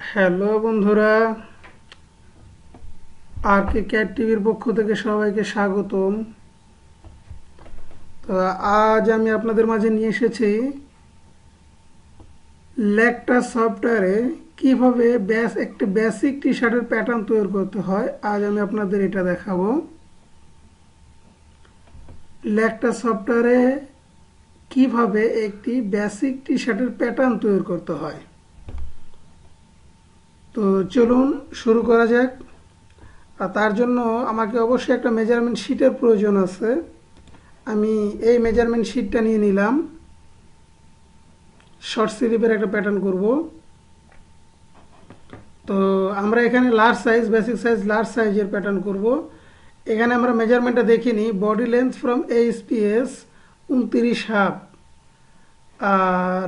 Hello বন্ধুরা, আর কে cat টিভির পক্ষ থেকে সবাইকে স্বাগতম। তো আজ আমি আপনাদের মাঝে নিয়ে এসেছি লেকটা সফটওয়্যারে কিভাবে একটি বেসিক টি শার্টের প্যাটার্ন তৈরি করতে হয়। আজ আমি আপনাদের এটা দেখাবো। লেকটা সফটওয়্যারে কিভাবে একটি বেসিক টি শার্টের প্যাটার্ন তৈরি করতে হয়। তো চলুন শুরু করা যাক। আর তার জন্য আমাকে অবশ্যই একটা মেজারমেন্ট শিটের প্রয়োজন আছে। আমি এই মেজারমেন্ট শিটটা নিয়ে নিলাম। শর্ট স্লিপের একটা প্যাটার্ন করব। তো আমরা এখানে large size, basic size, large সাইজের প্যাটার্ন করব। এখানে আমরা মেজারমেন্টটা দেখিনি। বডি লেন্থ ফ্রম এইচপিএস 29.5, আর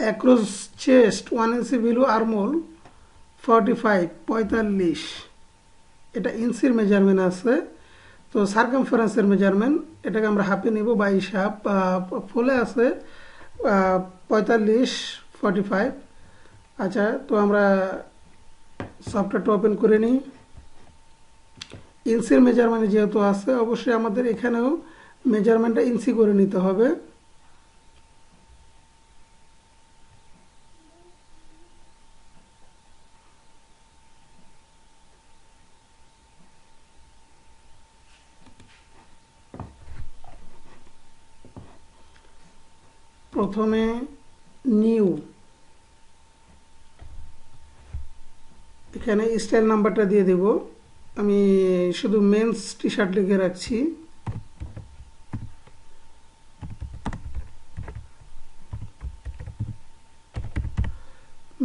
across chest 1 inch below armhole 45 এটা ইঞ্চির মেজারমেন্ট আছে। তো সার্কামফারেন্সের মেজারমেন্ট এটাকে আমরা হাফে নিব, 22.5। ফুলে আছে 45 আচ্ছা, তো আমরা সফটওয়্যারটা ওপেন করে নিই। ইঞ্চির মেজারমেন্ট যেহেতু আছে, অবশ্যই আমাদের এখানেও মেজারমেন্টটা ইঞ্চি করে নিতে হবে। প্রথমে নিউ, এখানে স্টাইল নাম্বারটা দিয়ে দেব। আমি শুধু মেন্স টি শার্ট লিখে রাখছি।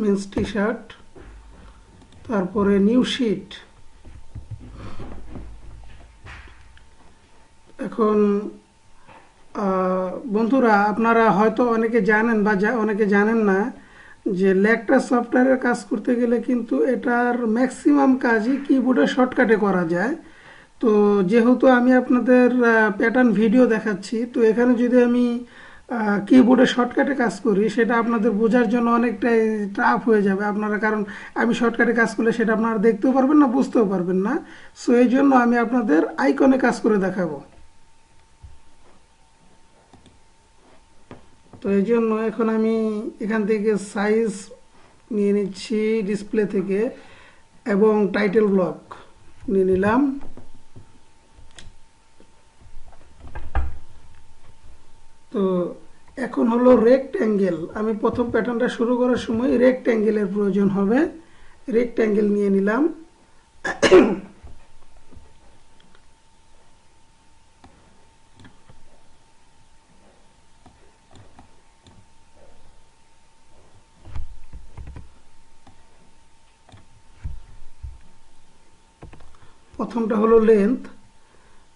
মেন্স টি শার্ট, তারপরে নিউ শিট। এখন বন্ধুরা, আপনারা হয়তো অনেকে জানেন বা অনেকে জানেন না যে লেকটা সফটওয়্যারের কাজ করতে গেলে কিন্তু এটার ম্যাক্সিমাম কাজই কিবোর্ডে শর্টকাটে করা যায়। তো যেহেতু আমি আপনাদের প্যাটার্ন ভিডিও দেখাচ্ছি, তো এখানে যদি আমি কিবোর্ডে শর্টকাটে কাজ করি, সেটা আপনাদের বোঝার জন্য অনেকটাই টাফ হয়ে যাবে আপনারা, কারণ আমি শর্টকাটে কাজ করলে সেটা আপনারা দেখতেও পারবেন না, বুঝতেও পারবেন না। সো এই জন্য আমি আপনাদের আইকনে কাজ করে দেখাবো। তো এই জন্য এখন আমি এখান থেকে সাইজ নিয়ে নিচ্ছি ডিসপ্লে থেকে, এবং টাইটেল ব্লক নিয়ে নিলাম। তো এখন হলো রেক্ট্যাঙ্গেল। আমি প্রথম প্যাটার্নটা শুরু করার সময় রেক্ট্যাঙ্গেলের প্রয়োজন হবে। রেক্ট্যাঙ্গেল নিয়ে নিলাম। প্রথমটা হলো লেন্থ।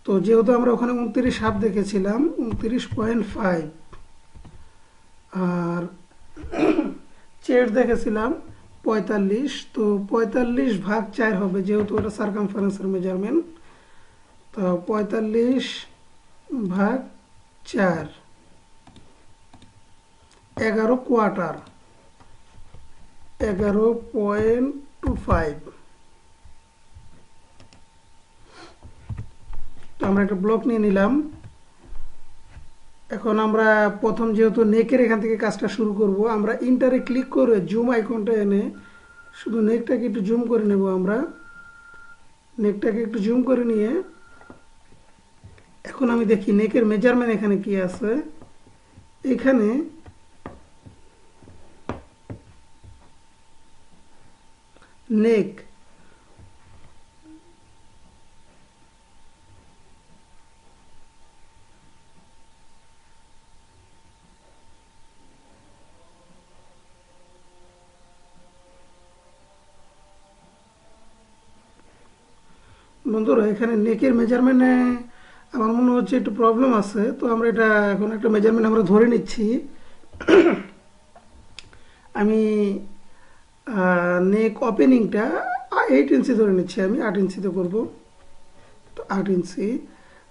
তো যেহেতু আমরা ওখানে 29.5 দেখেছিলাম, 29.5, আর চেস্ট দেখেছিলাম 45। তো 45/4 হবে, যেহেতু ওটা সার্কামফারেন্সের মেজারমেন্ট। তো 45/4, 11 কোয়ার্টার, 11.25। তো আমরা একটা ব্লক নিয়ে নিলাম। এখন আমরা প্রথম যেহেতু নেকের এখান থেকে কাজটা শুরু করব, আমরা ইন্টারে ক্লিক করে জুম আইকনটা এনে শুধু নেকটাকে একটু জুম করে নেব। আমরা নেকটাকে একটু জুম করে নিয়ে এখন আমি দেখি নেকের মেজারমেন্ট এখানে কি আছে। এখানে নেক, বন্ধুরা এখানে নেকের মেজারমেন্টে আমার মনে হচ্ছে একটু প্রবলেম আছে। তো আমরা এটা এখন একটা মেজারমেন্ট আমরা ধরে নিচ্ছি। আমি নেক ওপেনিংটা 8 ইঞ্চি ধরে নিচ্ছি। আমি 8 ইঞ্চিতে করব। তো 8 ইঞ্চি।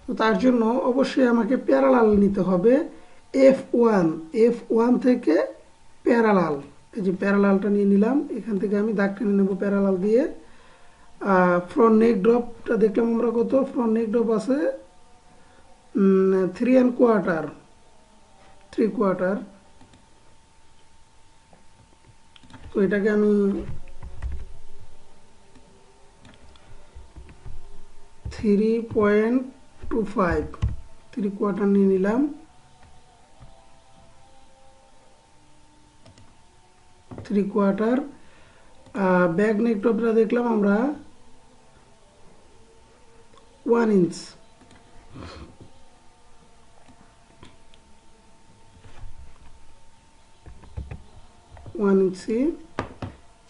তো তার জন্য অবশ্যই আমাকে প্যারালাল নিতে হবে। F1, F1 থেকে প্যারালাল, এই যে প্যারালালটা নিয়ে নিলাম, এখান থেকে আমি দাগ টেনে নেব প্যারালাল দিয়ে। ফ্রন্ট নেক ড্রপটা দেখলাম আমরা কত, ফ্রন্ট নেক ড্রপ আছে 3¼ 3/4। তো এটাকে আমি 3.25 3/4 নিয়ে নিলাম। 3/4 ব্যাক নেক টপটা দেখলাম আমরা 1 ইঞ্চ।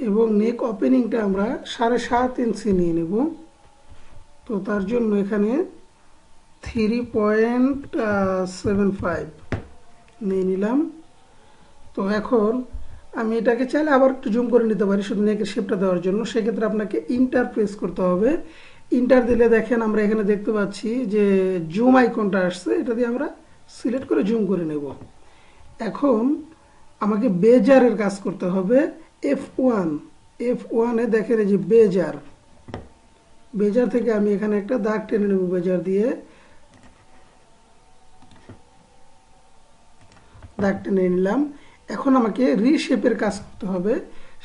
এবং নেক ওপেনিংটা আমরা 7.5 ইঞ্চি নিয়ে নেব। তো তার জন্য এখানে 3.75 নিয়ে নিলাম। তো এখন আমি এটাকে চাইলে আবার একটু জুম করে নিতে পারি শুধু নেকের শেপটা দেওয়ার জন্য, সেক্ষেত্রে আপনাকে ইন্টার প্রেস করতে হবে। ইন্টার দিলে দেখেন আমরা এখানে দেখতে পাচ্ছি যে জুম আইকনটা আসছে, এটা দিয়ে আমরা সিলেক্ট করে জুম করে নেব। এখন আমাকে বেজারের কাজ করতে হবে। F1 এ দেখেন এই যে বেজার থেকে আমি এখানে একটা দাগ টেনে নেব বেজার দিয়ে, দাগ টেনে নিলাম। এখন আমাকে রিশেপের কাজ করতে হবে,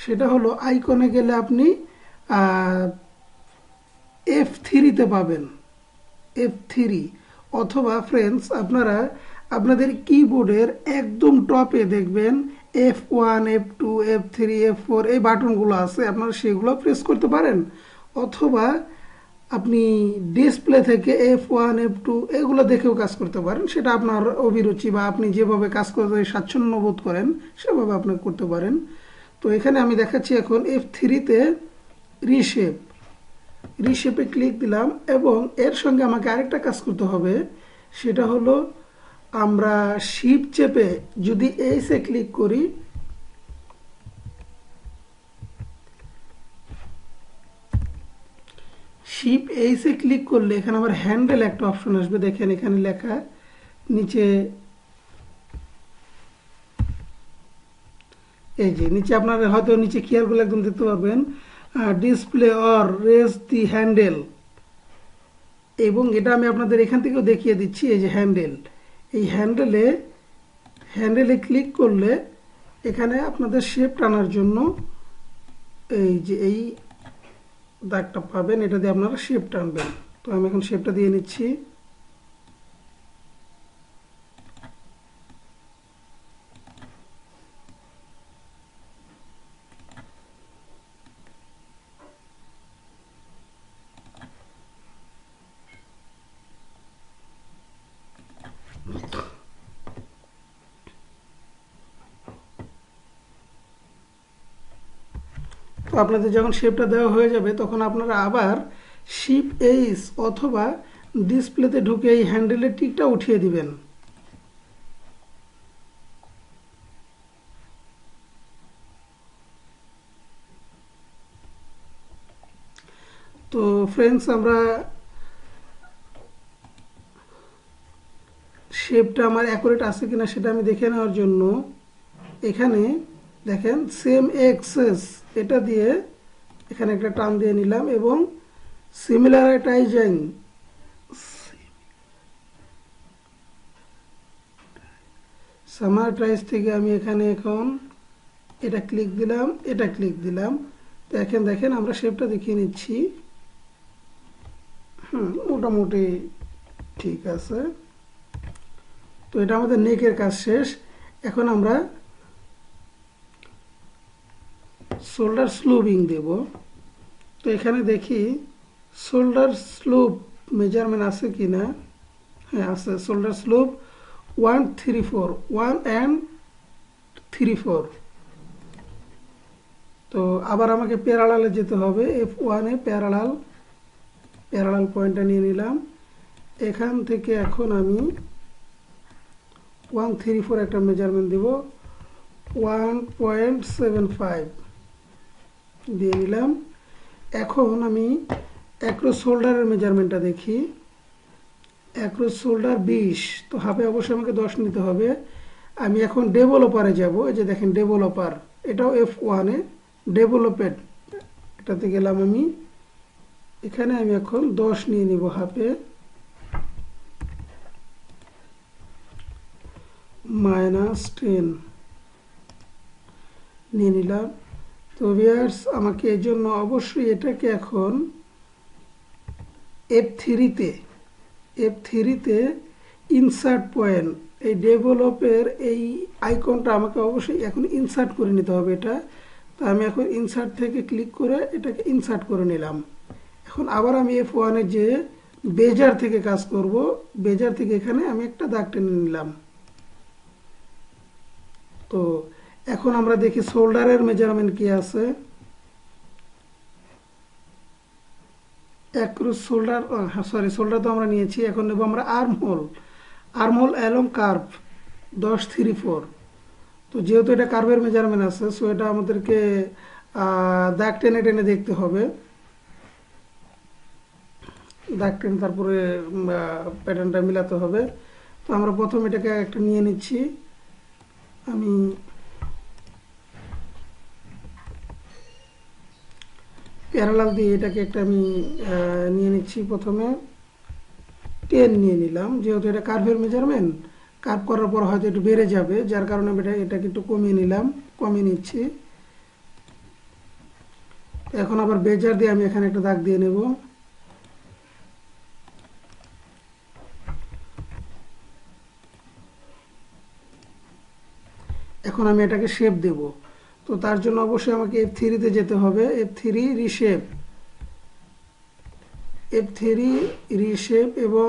সেটা হলো আইকনে গেলে আপনি F3-তে পাবেন, F3, অথবা ফ্রেন্ডস আপনারা আপনাদের কিবোর্ডের একদম টপে দেখবেন F1, F2, F3, F4 এই বাটনগুলো আছে, আপনারা সেগুলো প্রেস করতে পারেন। অথবা আপনি ডিসপ্লে থেকে F1, F2 এগুলো দেখেও কাজ করতে পারেন, সেটা আপনার অভিরুচি বা আপনি যেভাবে কাজ করতে স্বাচ্ছন্দ্য বোধ করেন সেভাবে আপনি করতে পারেন। তো এখানে আমি দেখাচ্ছি এখন F3-তে রিশেপে ক্লিক দিলাম, এবং এর সঙ্গে আমাকে আরেকটা কাজ করতে হবে, সেটা হলো আমরা শিফট চেপে যদি এইসে ক্লিক করি, শিফট এইসে ক্লিক করলে এখানে আমার হ্যান্ডেল একটা অপশন আসবে, দেখেন এখানে লেখা নিচে, এই যে নিচে আপনারা হয়তো নিচে কিয়ারগুলো একদম দেখতে পাবেন, display or raise the handle, এবং এটা আমি আপনাদের এখান থেকেও দেখিয়ে দিচ্ছি। এই যে হ্যান্ডেল, এই হ্যান্ডেলে ক্লিক করলে এখানে আপনাদের শেপ টানার জন্য এই যে এই দাগটা পাবেন, এটা দিয়ে আপনারা শেপ টানবেন। তো আমি এখন শেপটা দিয়ে নিচ্ছি। তো আপনাদের যখন শেপটা দেওয়া হয়ে যাবে তখন আপনারা আবার শিফট এইচ অথবা ডিসপ্লেতে ঢুকে এই হ্যান্ডেলের টিকটা উঠিয়ে দিবেন। তো ফ্রেন্ডস আমরা শেপটা আমার অ্যাকুরেট আছে কিনা সেটা আমি দেখে নেওয়ার জন্য এখানে দেখেন সেম এক্সেস এটা দিয়ে এখানে একটা টান দিয়ে নিলাম, এবং সামারটাইজ থেকে আমি এখানে এখন এটা ক্লিক দিলাম, এটা ক্লিক দিলাম। দেখেন আমরা শেপটা দেখিয়ে নিচ্ছি। মোটামুটি ঠিক আছে। তো এটা আমাদের নেকের কাজ শেষ। এখন আমরা শোল্ডার স্লুপিং দেব। তো এখানে দেখি শোল্ডার স্লুপ মেজারমেন্ট আছে কিনা। হ্যাঁ আছে, শোল্ডার স্লুপ 1 and 3/4। তো আবার আমাকে প্যারালালে যেতে হবে, F1-এ প্যারালাল পয়েন্টটা নিয়ে নিলাম। এখান থেকে এখন আমি 1/3/4 একটা মেজারমেন্ট দিব, 1.75 দিয়ে নিলাম। এখন আমি অ্যাক্রস শোল্ডারের মেজারমেন্টটা দেখি, অ্যাক্রস শোল্ডার 20, তো হাফে অবশ্যই আমাকে 10 নিতে হবে। আমি এখন ডেভেলপারে যাব, এই যে দেখেন ডেভেলপার, এটাও F1-এ, ডেভেলপেড এটাতে গেলাম আমি। এখানে আমি এখন 10 নিয়ে নিব হাফে, -10 নিয়ে নিলাম। তো ভিউয়ার্স, আমাকে এই জন্য অবশ্যই এটাকে এখন F3-তে ইনসার্ট পয়েন্ট, এই ডেভেলপের এই আইকনটা আমাকে অবশ্যই এখন ইনসার্ট করে নিতে হবে এটা। তো আমি এখন ইনসার্ট থেকে ক্লিক করে এটাকে ইনসার্ট করে নিলাম। এখন আবার আমি F1-এ যে বেজার থেকে কাজ করব, বেজার থেকে এখানে আমি একটা দাগ টেনে নিলাম। তো এখন আমরা দেখি শোল্ডারের মেজারমেন্ট কি আছে। অ্যাক্রস শোল্ডার, সরি শোল্ডার তো আমরা নিয়েছি, এখন নেব আমরা আর্মহোল অ্যালং কার্ভ 10-3-4। তো যেহেতু এটা কার্ভের মেজারমেন্ট আছে, সো এটা আমাদেরকে দাগ টেনে টেনে দেখতে হবে, দাগ টেনে তারপরে প্যাটার্নটা মিলাতে হবে। তো আমরা প্রথম এটাকে একটা নিয়ে নিচ্ছি, আমি প্যারালাল দিয়ে এটাকে একটা আমি নিয়ে নিচ্ছি। প্রথমে 10 নিয়ে নিলাম, যেহেতু এটা কার্ভের মেজারমেন্ট, কার্ভ করার পর হয়তো একটু বেড়ে যাবে, যার কারণে আমি এটাকে একটু কমিয়ে নিলাম, কমিয়ে নিচ্ছি। এখন আবার বেজার দিয়ে আমি এখানে একটা দাগ দিয়ে নেব। এখন আমি এটাকে শেপ দেব, তো তার জন্য অবশ্যই আমাকে F3-তে যেতে হবে। F3 রিশেপ এবং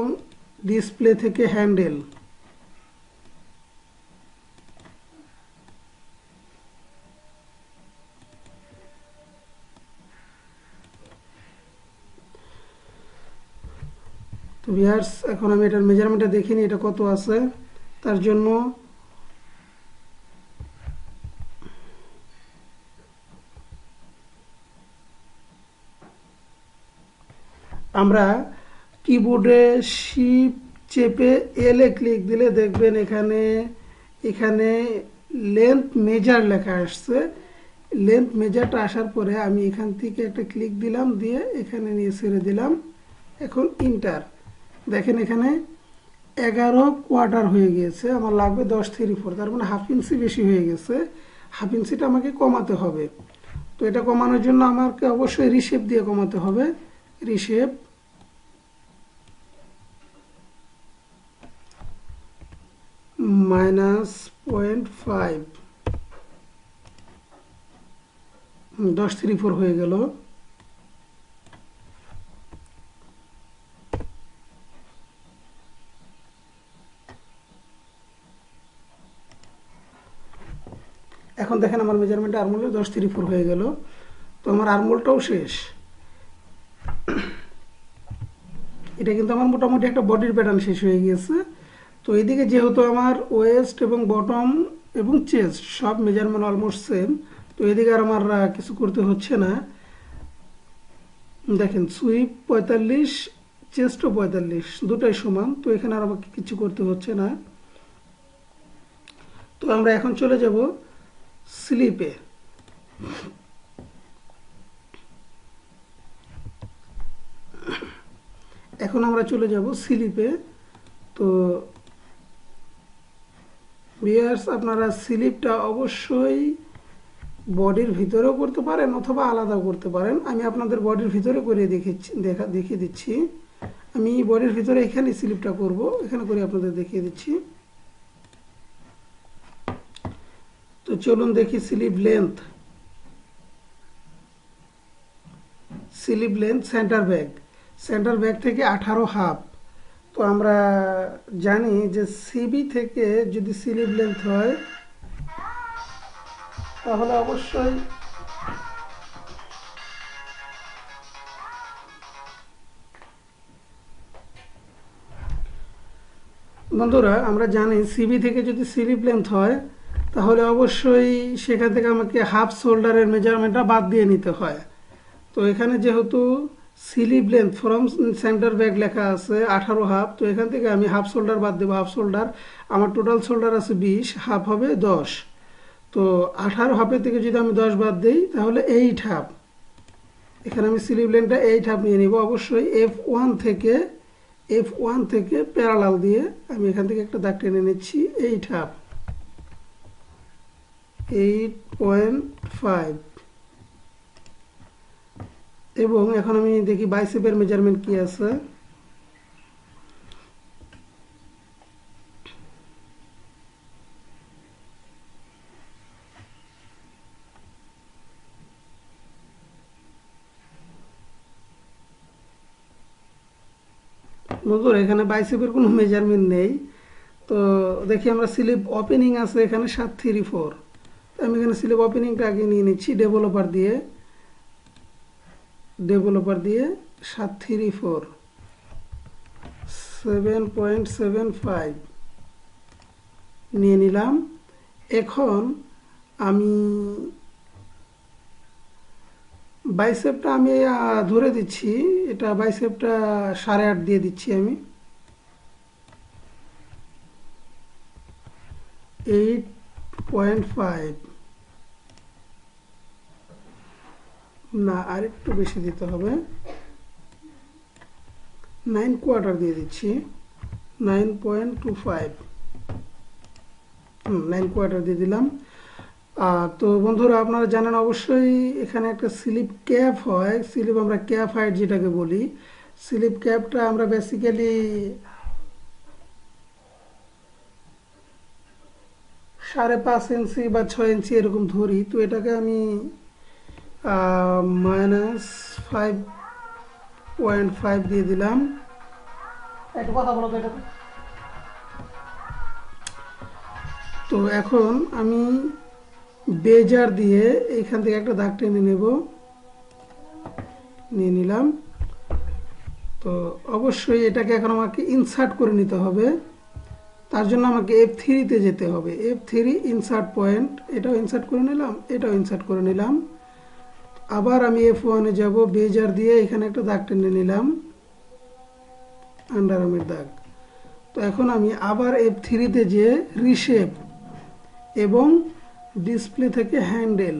ডিসপ্লে থেকে হ্যান্ডেল। তো ভিউয়ার্স, এখন আমি এটার মেজারমেন্টটা দেখিনি এটা কত আছে। তার জন্য আমরা কিবোর্ডে শিফট চেপে এলে ক্লিক দিলে দেখবেন এখানে লেন্থ মেজার লেখা আসছে। লেন্থ মেজারটা আসার পরে আমি এখান থেকে একটা ক্লিক দিলাম, দিয়ে এখানে নিয়ে ছেড়ে দিলাম। এখন ইন্টার, দেখেন এখানে 11 কোয়ার্টার হয়ে গিয়েছে, আমার লাগবে 10-3-4, তার মানে হাফ ইঞ্চি বেশি হয়ে গেছে। হাফ ইঞ্চিটা আমাকে কমাতে হবে। তো এটা কমানোর জন্য আমাকে অবশ্যই রিশেপ দিয়ে কমাতে হবে। রিশেপ, -0.5, 10-3-4 হয়ে গেল। এখন দেখেন আমার মেজারমেন্ট আর্মহোলের 10-3-4 হয়ে গেল। তো আমার আর্মহোলটাও শেষ। এটা কিন্তু আমার মোটামুটি একটা বডির প্যাটার্ন শেষ হয়ে গিয়েছে। তো এদিকে যেহেতু আমার ওয়েস্ট এবং বটম এবং চেস্ট সব মেজারমেন্ট অলমোস্ট সেম, তো এদিকে আর আমার কিছু করতে হচ্ছে না। দেখেন সুইপ 45, চেস্টও 45, দুটাই সমান, তো এখানে আর আমাকে কিছু করতে হচ্ছে না। তো আমরা এখন চলে যাব স্লিপে। এখন আমরা চলে যাব স্লিপে। তো ভিউয়ার্স, আপনারা স্লিপটা অবশ্যই বডির ভিতরেও করতে পারেন অথবা আলাদাও করতে পারেন। আমি আপনাদের বডির ভিতরে করে দেখিয়ে দিচ্ছি। আমি বডির ভিতরে এখানে স্লিপটা করব, এখানে করে আপনাদের দেখিয়ে দিচ্ছি। তো চলুন দেখি স্লিপ লেন্থ সেন্টার ব্যাগ থেকে 18.5। তো আমরা জানি যে সিবি থেকে যদি স্লিপ লেন্থ হয় তাহলে অবশ্যই বন্ধুরা, আমরা জানি সিবি থেকে যদি স্লিপ লেন্থ হয় তাহলে অবশ্যই সেখান থেকে আমাকে হাফ শোল্ডারের মেজারমেন্টটা বাদ দিয়ে নিতে হয়। তো এখানে যেহেতু sleeve length from centre back লেখা আছে 18 হাফ, তো এখান থেকে আমি হাফ শোল্ডার বাদ দেবো। হাফ শোল্ডার আমার টোটাল শোল্ডার আছে 20, হাফ হবে 10। তো 18 হাফের থেকে যদি আমি 10 বাদ দিই তাহলে 8 হাফ। এখানে আমি স্লিভ লেন্থটা 8 হাফ নিয়ে নিব। অবশ্যই F1 থেকে প্যারালাল দিয়ে আমি এখান থেকে একটা দাগ টেনে নিচ্ছি। 8 হাফ, 8.5। এবং এখন আমি দেখি বাইসেপের মেজারমেন্ট কি আছে। বন্ধুরা এখানে বাইসেপের কোনো মেজারমেন্ট নেই। তো দেখি আমরা স্লিভ ওপেনিং আছে এখানে 734। আমি এখানে স্লিভ ওপেনিংটা আগে নিয়ে নিচ্ছি ডেভেলপার দিয়ে 734, 7.75 নিয়ে নিলাম। এখন আমি বাইসেপটা আমি ধরে দিচ্ছি, এটা বাইসেপটা 8.5 দিয়ে দিচ্ছি আমি। 8.5 না, আরেকটু বেশি দিতে হবে। 9/4 দিয়ে দিচ্ছি, 9.25। 9/4 দিয়ে দিলাম। তো বন্ধুরা আপনারা জানেন অবশ্যই এখানে একটা স্লিপ ক্যাপ হয়, স্লিপ আমরা ক্যাপ হাইট যেটাকে বলি। স্লিপ ক্যাপটা আমরা বেসিক্যালি 5.5 ইঞ্চি বা 6 ইঞ্চি এরকম ধরি। তো এটাকে আমি -5.5 দিয়ে দিলাম। একটু কথা বলো তো এটাতে। তো এখন আমি বেজার দিয়ে এইখান থেকে একটা দাগ টেনে নিয়ে নিলাম। তো অবশ্যই এটাকে এখন আমাকে ইনসার্ট করে নিতে হবে। তার জন্য আমাকে F3-তে যেতে হবে। F3 ইনসার্ট পয়েন্ট, এটাও ইনসার্ট করে নিলাম, এটাও ইনসার্ট করে নিলাম। আবার আমি F1-এ যাব, বেজার দিয়ে এখানে একটা দাগ টেনে নিলাম, আন্ডারআর্মের দাগ। তো এখন আমি আবার F3-তে যেয়ে রিশেপ এবং ডিসপ্লে থেকে হ্যান্ডেল,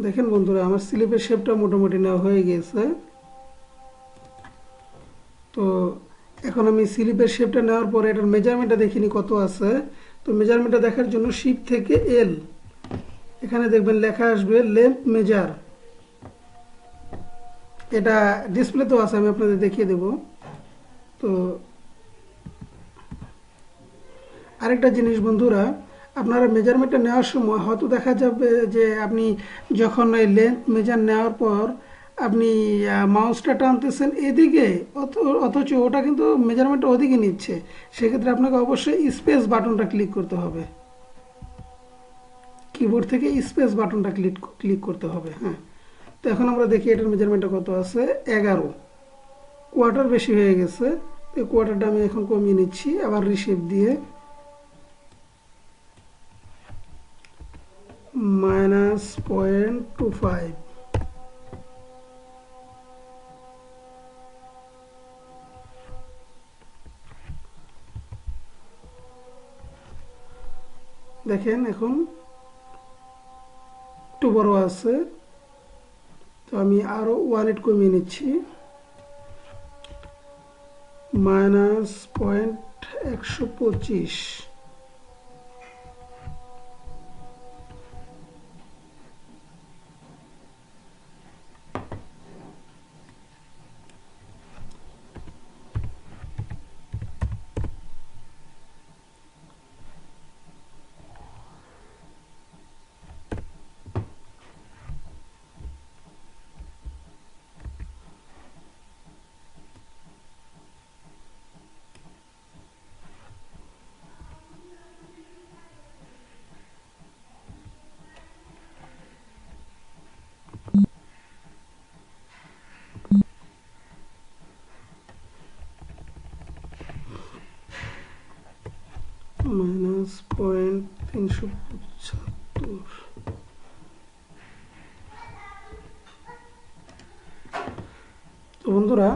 দেখেন বন্ধুরা আমার স্লিপের শেপটা মোটামুটি নেওয়া হয়ে গেছে। তো এখন আমি স্লিপের শেপটা নেওয়ার পরে এটার মেজারমেন্টটা দেখিনি কত আছে। তো মেজারমেন্টটা দেখার জন্য শিপ থেকে এল, এখানে দেখবেন লেখা আসবে লেন্থ মেজার। এটা ডিসপ্লেতেও আছে, আমি আপনাদের দেখিয়ে দেব। তো আরেকটা জিনিস বন্ধুরা, আপনারা মেজারমেন্টটা নেওয়ার সময় হয়তো দেখা যাবে যে আপনি যখন এই লেন্থ মেজার নেওয়ার পর আপনি মাউসটা টানতেছেন এদিকে, অথচ ওটা কিন্তু মেজারমেন্টটা ওদিকে নিচ্ছে। সেক্ষেত্রে আপনাকে অবশ্যই স্পেস বাটনটা ক্লিক করতে হবে, কিবোর্ড থেকে স্পেস বাটনটা ক্লিক করতে হবে। হ্যাঁ, তো এখন আমরা দেখি এটার মেজারমেন্টটা কত আছে। 11 কোয়ার্টার বেশি হয়ে গেছে। এই কোয়ার্টারটা আমি এখন কমিয়ে নিচ্ছি আবার রিশেপ দিয়ে, -0.25। দেখেন এখন একটু বড় আছে, তো আমি আরো 1 কমিয়ে নিচ্ছি, -0.125। 375। তো বন্ধুরা,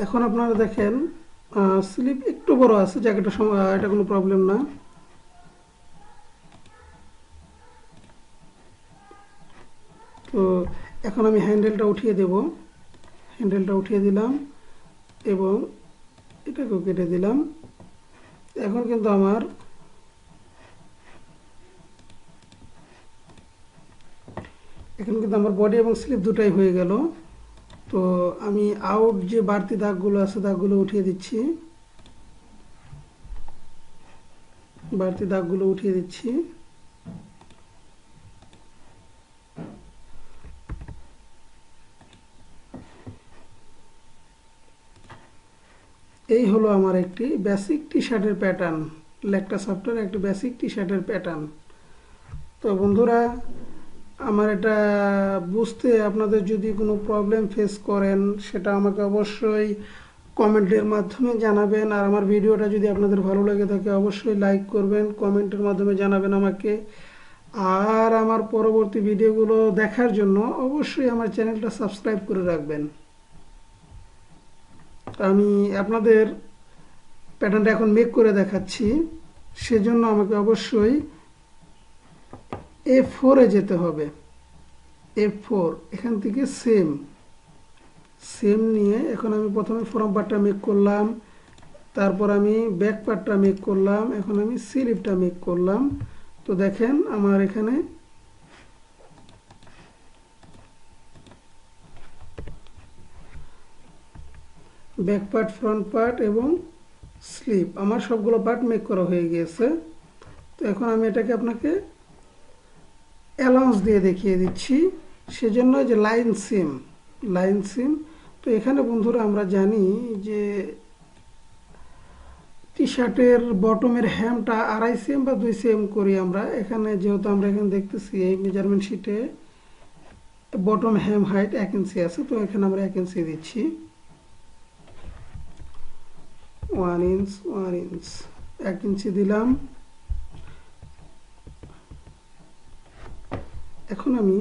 এখন আপনারা দেখেন স্লিপ একটু বড় আছে, জায়গাটা এটা কোনো প্রবলেম না। তো এখন আমি হ্যান্ডেলটা উঠিয়ে দেব, হ্যান্ডেলটা উঠিয়ে দিলাম এবং এটাকেও কেটে দিলাম। এখন কিন্তু আমার বডি এবং স্লিপ দুটাই হয়ে গেল। তো আমি আউট যে বাড়তি দাগগুলো আছে দাগগুলো উঠিয়ে দিচ্ছি, বাড়তি দাগগুলো উঠিয়ে দিচ্ছি। এই হলো আমার একটি বেসিক টি শার্টের প্যাটার্ন, লেকটা সফটওয়্যার একটি বেসিক টি শার্টের প্যাটার্ন। তো বন্ধুরা, আমার এটা বুঝতে আপনাদের যদি কোনো প্রবলেম ফেস করেন সেটা আমাকে অবশ্যই কমেন্টের মাধ্যমে জানাবেন। আর আমার ভিডিওটা যদি আপনাদের ভালো লেগে থাকে অবশ্যই লাইক করবেন, কমেন্টের মাধ্যমে জানাবেন আমাকে। আর আমার পরবর্তী ভিডিওগুলো দেখার জন্য অবশ্যই আমার চ্যানেলটা সাবস্ক্রাইব করে রাখবেন। আমি আপনাদের প্যাটার্নটা এখন মেক করে দেখাচ্ছি, সেজন্য আমাকে অবশ্যই A4 এ যেতে হবে। A4 এখান থেকে সেম নিয়ে এখন আমি প্রথমে ফ্রন্ট পার্টটা মেক করলাম, তারপর আমি ব্যাক পার্টটা মেক করলাম, এখন আমি স্লিপটা মেক করলাম। তো দেখেন আমার এখানে ব্যাক পার্ট, ফ্রন্ট পার্ট এবং স্লিপ আমার সবগুলো পার্ট মেক করা হয়ে গিয়েছে। তো এখন আমি এটাকে আপনাকে অ্যালাউন্স দিয়ে দেখিয়ে দিচ্ছি, সেজন্য যে লাইন সিম। তো এখানে বন্ধুরা আমরা জানি যে টি শার্টের বটমের হ্যামটা 2.5 cm বা 2 cm করি আমরা। এখানে যেহেতু আমরা এখানে দেখতেছি এই মেজারমেন্ট শিটে বটম হ্যাম হাইট 1 ইঞ্চি আছে, তো এখানে আমরা 1 ইঞ্চি দিচ্ছি, 1 ইঞ্চ 1 ইঞ্চি দিলাম। এখন আমি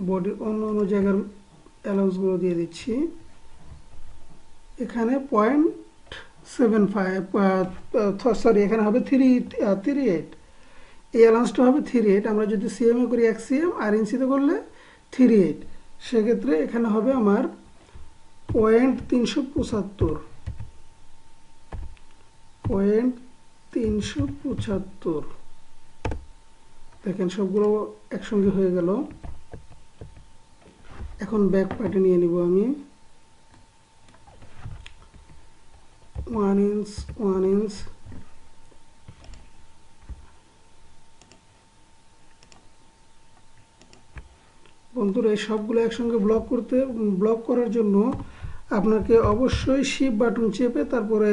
বডির অন্য জায়গার অ্যালাউন্সগুলো দিয়ে দিচ্ছি। এখানে 0.75 সরি, এখানে হবে 38। এই অ্যালাউন্সটা হবে 38। আমরা যদি সিএমএ করি 1 cm, আর ইঞ্চিতে করলে 38, সেক্ষেত্রে এখানে হবে আমার 0.375। দেখেন সবগুলো একসঙ্গে হয়ে গেল। এখন ব্যাক পার্টে নিয়ে নিব আমি 1 ইঞ্চ 1 ইঞ্চ। বন্ধুরা, এই সবগুলো একসঙ্গে ব্লক করার জন্য আপনাকে অবশ্যই শিফট বাটন চেপে তারপরে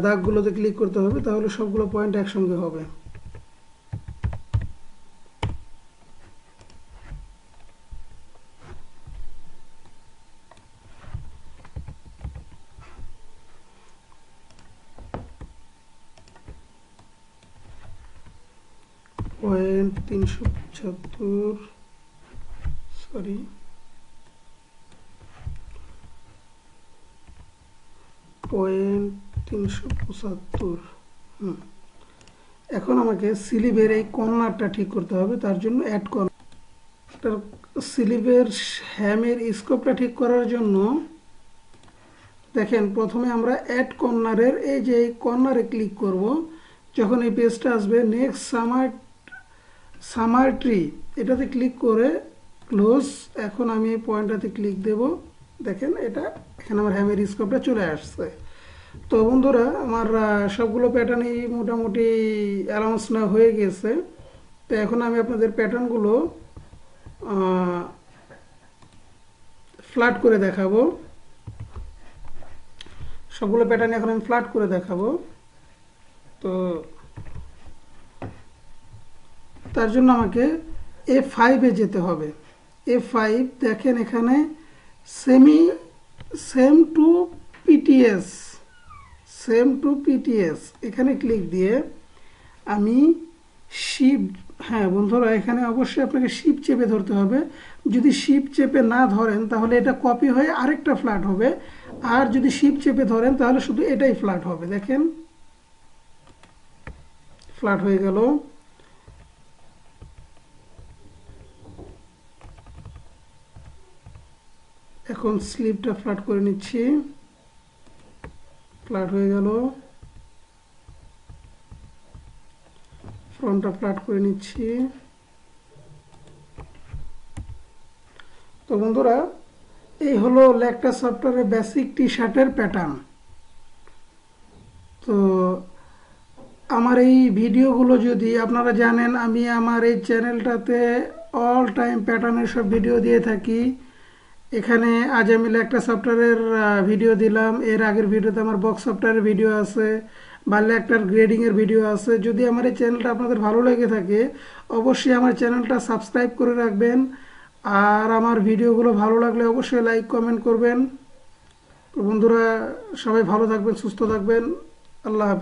দাগগুলোতে ক্লিক করতে হবে, তাহলে সবগুলো পয়েন্ট একসঙ্গে হবে। Point 375, sorry, point 375। এখন আমাকে স্লিভের এই কর্নারটা ঠিক করতে হবে, তার জন্য অ্যাড কর্নার, স্লিভের হ্যামের স্কোপটা ঠিক করার জন্য দেখেন প্রথমে আমরা অ্যাড কর্নারের এই যে এই কর্নারে ক্লিক করব। যখন এই পেজটা আসবে নেক্সট সামার ট্রি, এটাতে ক্লিক করে ক্লোজ। এখন আমি এই পয়েন্টটাতে ক্লিক দেব, দেখেন এটা এখানে আমার হ্যামের স্কোপটা চলে আসছে। তো বন্ধুরা, আমার সবগুলো প্যাটার্নই মোটামুটি অ্যালাউন্স না হয়ে গেছে। তো এখন আমি আপনাদের প্যাটার্নগুলো ফ্ল্যাট করে দেখাবো। সবগুলো প্যাটার্ন এখন আমি ফ্ল্যাট করে দেখাবো। তো তার জন্য আমাকে A5 যেতে হবে। A5 দেখেন এখানে same to PTS same to PTS এখানে ক্লিক দিয়ে আমি শিফট, হ্যাঁ বন্ধুরা এখানে অবশ্যই আপনাকে শিফট চেপে ধরতে হবে। যদি শিফট চেপে না ধরেন তাহলে এটা কপি হয়ে আরেকটা ফ্ল্যাট হবে, আর যদি শিফট চেপে ধরেন তাহলে শুধু এটাই ফ্ল্যাট হবে। দেখেন ফ্ল্যাট হয়ে গেল। এখন স্লিপটা ফ্ল্যাট করে নিচ্ছি, ফ্ল্যাট হয়ে গেল। ফ্রন্টটা ফ্ল্যাট করে নিচ্ছি। তো বন্ধুরা এই হলো ল্যাকটাস সফটওয়্যারের বেসিক টি শার্টের প্যাটার্ন। তো আমার এই ভিডিওগুলো যদি আপনারা জানেন, আমি আমার এই চ্যানেলটাতে অল টাইম প্যাটার্নের সব ভিডিও দিয়ে থাকি। এখানে আজ আমি ল্যাকটাস সফটওয়্যারের ভিডিও দিলাম, এর আগের ভিডিওতে আমার বক্স সফটওয়্যারের ভিডিও আছে বা ল্যাকটার গ্রেডিংয়ের ভিডিও আছে। যদি আমার এই চ্যানেলটা আপনাদের ভালো লেগে থাকে অবশ্যই আমার চ্যানেলটা সাবস্ক্রাইব করে রাখবেন, আর আমার ভিডিওগুলো ভালো লাগলে অবশ্যই লাইক কমেন্ট করবেন। তো বন্ধুরা সবাই ভালো থাকবেন, সুস্থ থাকবেন। আল্লাহ হাফেজ।